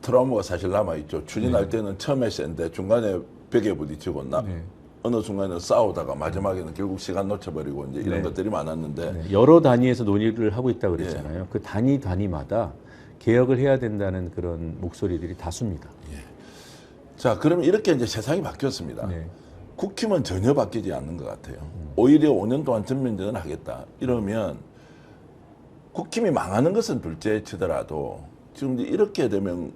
트라우마가 사실 남아있죠. 추진할 네. 때는 처음에 센데 중간에 벽에 부딪히고 네. 어느 순간에 싸우다가 마지막에는 결국 시간 놓쳐버리고 이제 이런 네. 것들이 많았는데 네, 여러 단위에서 논의를 하고 있다고 그랬잖아요. 그 단위마다 개혁을 해야 된다는 그런 목소리들이 다수입니다. 자, 그럼 이렇게 이제 세상이 바뀌었습니다. 네. 국힘은 전혀 바뀌지 않는 것 같아요. 오히려 5년 동안 전면전을 하겠다. 이러면 국힘이 망하는 것은 둘째 치더라도 지금 이제 이렇게 되면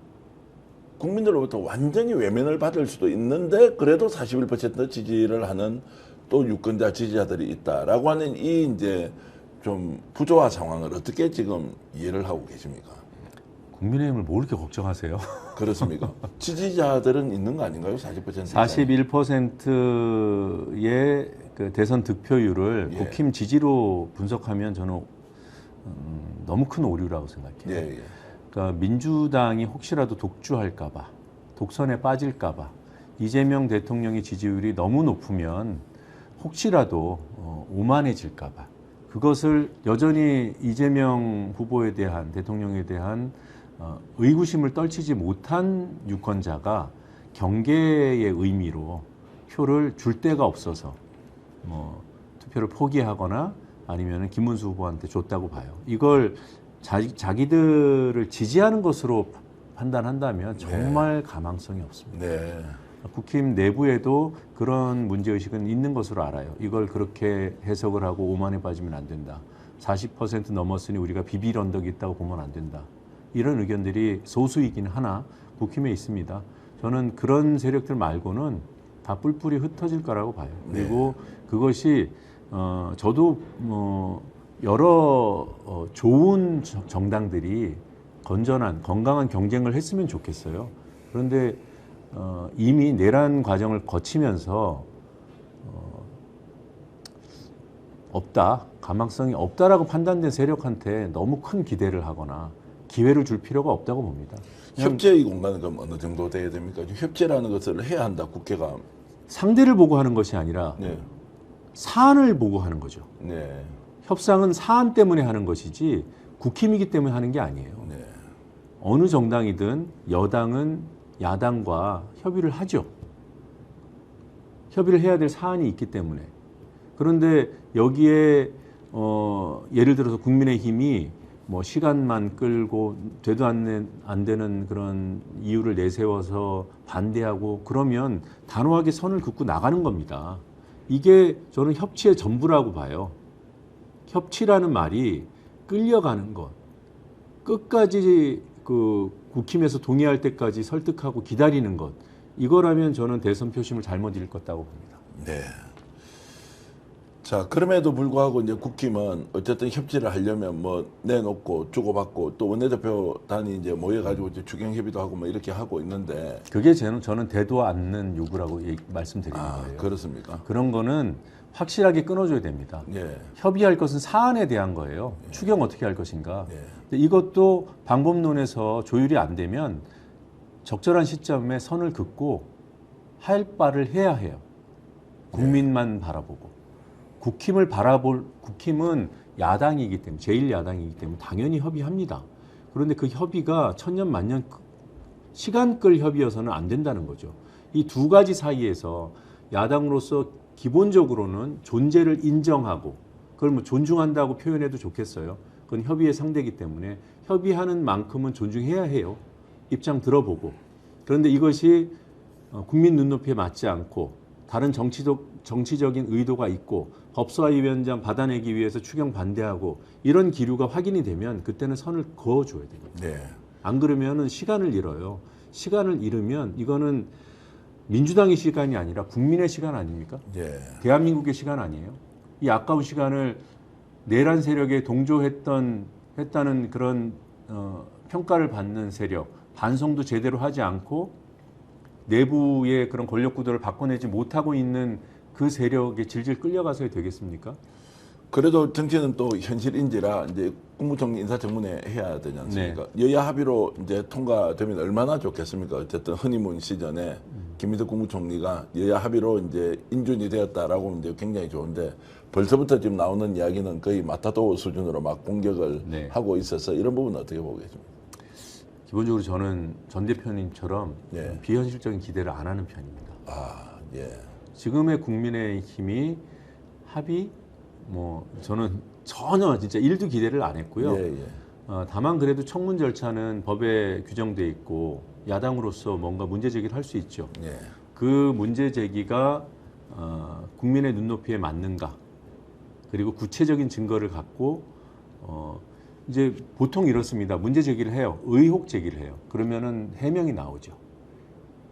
국민들로부터 완전히 외면을 받을 수도 있는데 그래도 41% 지지를 하는 또 유권자 지지자들이 있다라고 하는 이 이제 좀 부조화 상황을 어떻게 지금 이해를 하고 계십니까? 국민의힘을 뭐 이렇게 걱정하세요? 그렇습니까? 지지자들은 있는 거 아닌가요? 40% 이상이? 41%의 그 대선 득표율을 예. 국힘 지지로 분석하면 저는 너무 큰 오류라고 생각해요. 예, 예. 그러니까 민주당이 혹시라도 독주할까봐, 독선에 빠질까봐, 이재명 대통령의 지지율이 너무 높으면 혹시라도 오만해질까봐, 그것을 여전히 이재명 후보에 대한, 대통령에 대한 의구심을 떨치지 못한 유권자가 경계의 의미로 표를 줄 데가 없어서 투표를 포기하거나 아니면 김문수 후보한테 줬다고 봐요. 이걸 자기들을 지지하는 것으로 판단한다면 정말 가망성이 없습니다. 네. 국힘 내부에도 그런 문제의식은 있는 것으로 알아요. 이걸 그렇게 해석을 하고 오만에 빠지면 안 된다. 40% 넘었으니 우리가 비빌 언덕이 있다고 보면 안 된다. 이런 의견들이 소수이긴 하나 국힘에 있습니다. 저는 그런 세력들 말고는 다 뿔뿔이 흩어질 거라고 봐요. 그리고 그것이 저도 여러 좋은 정당들이 건전한 건강한 경쟁을 했으면 좋겠어요. 그런데 이미 내란 과정을 거치면서 없다, 가망성이 없다라고 판단된 세력한테 너무 큰 기대를 하거나 기회를 줄 필요가 없다고 봅니다. 협제의 공간은 그럼 어느 정도 돼야 됩니까? 협제라는 것을 해야 한다, 국회가. 상대를 보고 하는 것이 아니라 네. 사안을 보고 하는 거죠. 네. 협상은 사안 때문에 하는 것이지 국힘이기 때문에 하는 게 아니에요. 네. 어느 정당이든 여당은 야당과 협의를 하죠. 협의를 해야 될 사안이 있기 때문에. 그런데 여기에 예를 들어서 국민의힘이 뭐 시간만 끌고 되도 안 되는 그런 이유를 내세워서 반대하고 그러면 단호하게 선을 긋고 나가는 겁니다. 이게 저는 협치의 전부라고 봐요. 협치라는 말이 끌려가는 것, 끝까지 그 국힘에서 동의할 때까지 설득하고 기다리는 것, 이거라면 저는 대선 표심을 잘못 읽었다고 봅니다. 네. 자, 그럼에도 불구하고 이제 국힘은 어쨌든 협치를 하려면 뭐 내놓고 주고받고 또 원내대표단이 이제 모여가지고 이제 추경 협의도 하고 뭐 이렇게 하고 있는데. 그게 저는 되도 않는 요구라고 말씀드리는 거예요. 그렇습니까? 그런 거는 확실하게 끊어줘야 됩니다. 예. 협의할 것은 사안에 대한 거예요. 추경 어떻게 할 것인가. 예. 근데 이것도 방법론에서 조율이 안 되면 적절한 시점에 선을 긋고 할 바를 해야 해요. 국민만 바라보고. 국힘은 야당이기 때문에, 제1야당이기 때문에 당연히 협의합니다. 그런데 그 협의가 천년 만년 시간 끌 협의여서는 안 된다는 거죠. 이 두 가지 사이에서 야당으로서 기본적으로는 존재를 인정하고 그걸 뭐 존중한다고 표현해도 좋겠어요. 그건 협의의 상대이기 때문에 협의하는 만큼은 존중해야 해요. 입장 들어보고. 그런데 이것이 국민 눈높이에 맞지 않고 다른 정치적인 의도가 있고 법사위원장 받아내기 위해서 추경 반대하고 이런 기류가 확인이 되면 그때는 선을 그어줘야 됩니다. 네. 안 그러면은 시간을 잃어요. 시간을 잃으면 이거는 민주당의 시간이 아니라 국민의 시간 아닙니까? 예. 대한민국의 시간 아니에요? 이 아까운 시간을 내란 세력에 동조했다는 그런 평가를 받는 세력, 반성도 제대로 하지 않고 내부의 그런 권력 구도를 바꿔내지 못하고 있는 그 세력에 질질 끌려가서야 되겠습니까? 그래도 정치는 또 현실인지라 이제 국무총리 인사청문회 해야 되지 않습니까? 여야 합의로 이제 통과되면 얼마나 좋겠습니까? 어쨌든 허니문 시전에 김민석 국무총리가 여야 합의로 이제 인준이 되었다라고 이제 굉장히 좋은데 벌써부터 지금 나오는 이야기는 거의 마타도 수준으로 막 공격을 하고 있어서 이런 부분은 어떻게 보고 계십니까? 기본적으로 저는 전 대표님처럼 예. 비현실적인 기대를 안 하는 편입니다. 아, 예. 지금의 국민의힘이 합의 뭐 저는 전혀 진짜 1도 기대를 안 했고요. 예, 예. 다만 그래도 청문 절차는 법에 규정돼 있고 야당으로서 뭔가 문제 제기를 할 수 있죠. 예. 그 문제 제기가 국민의 눈높이에 맞는가, 그리고 구체적인 증거를 갖고 이제 보통 이렇습니다. 문제 제기를 해요. 의혹 제기를 해요. 그러면은 해명이 나오죠.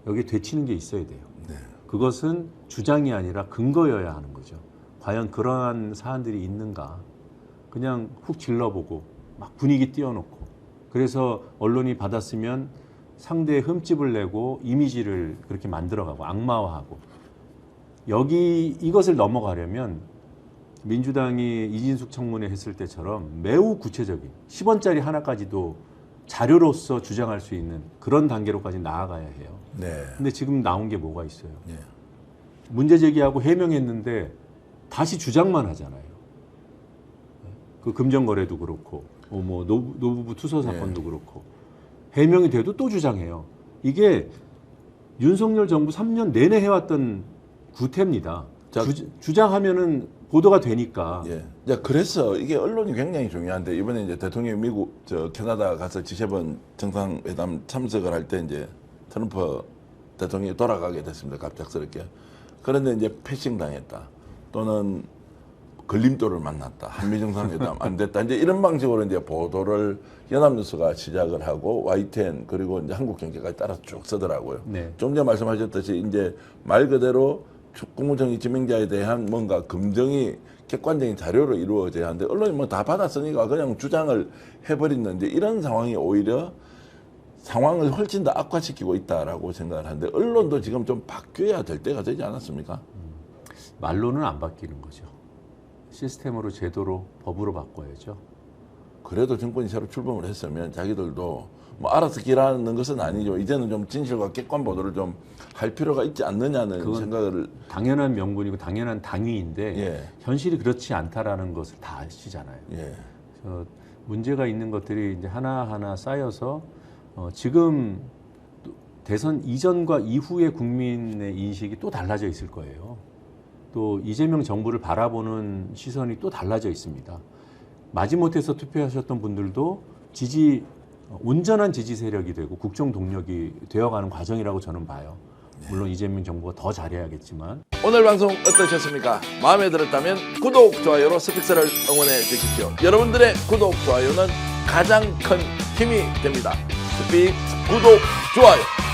여기에 되치는 게 있어야 돼요. 네. 그것은 주장이 아니라 근거여야 하는 거죠. 과연 그러한 사안들이 있는가. 그냥 훅 질러보고 막 분위기 띄워놓고, 그래서 언론이 받았으면 상대의 흠집을 내고 이미지를 그렇게 만들어가고 악마화하고, 이것을 넘어가려면 민주당이 이진숙 청문회 했을 때처럼 매우 구체적인 10원짜리 하나까지도 자료로서 주장할 수 있는 그런 단계로까지 나아가야 해요. 네. 근데 지금 나온 게 뭐가 있어요? 예. 문제 제기하고 해명했는데 다시 주장만 하잖아요. 그 금전거래도 그렇고, 뭐 노부부 투서 사건도 그렇고, 해명이 돼도 또 주장해요. 이게 윤석열 정부 3년 내내 해왔던 구태입니다. 자, 주장하면은 보도가 되니까. 예. 자, 그래서 이게 언론이 굉장히 중요한데, 이번에 이제 대통령이 미국, 캐나다 가서 G7 정상회담 참석을 할 때 이제 트럼프 대통령이 돌아가게 됐습니다. 갑작스럽게. 그런데 이제 패싱 당했다. 또는 걸림돌을 만났다. 한미 정상회담 안 됐다. 이제 이런 방식으로 이제 보도를 연합뉴스가 시작을 하고 YTN 그리고 이제 한국경제까지 따라서 쭉 쓰더라고요. 네. 좀 전에 말씀하셨듯이 이제 말 그대로 국무총리 지명자에 대한 뭔가 검증이 객관적인 자료로 이루어져야 하는데 언론이 뭐 다 받았으니까 그냥 주장을 해버리는데 이런 상황이 오히려 상황을 훨씬 더 악화시키고 있다라고 생각을 하는데 언론도 지금 좀 바뀌어야 될 때가 되지 않았습니까? 말로는 안 바뀌는 거죠. 시스템으로, 제도로, 법으로 바꿔야죠. 그래도 정권이 새로 출범을 했으면 자기들도 뭐 알아서 길하는 것은 아니죠. 이제는 좀 진실과 객관 보도를 좀 할 필요가 있지 않느냐는 그건 생각을. 당연한 명분이고 당연한 당위인데 예. 현실이 그렇지 않다라는 것을 다 아시잖아요. 예. 그래서 문제가 있는 것들이 이제 하나하나 쌓여서 지금 대선 이전과 이후의 국민의 인식이 또 달라져 있을 거예요. 또 이재명 정부를 바라보는 시선이 또 달라져 있습니다. 마지못해서 투표하셨던 분들도 온전한 지지 세력이 되고 국정 동력이 되어가는 과정이라고 저는 봐요. 물론 이재명 정부가 더 잘해야겠지만. 오늘 방송 어떠셨습니까? 마음에 들었다면 구독, 좋아요로 스픽스를 응원해 주십시오. 여러분들의 구독, 좋아요는 가장 큰 힘이 됩니다. 스픽 구독, 좋아요.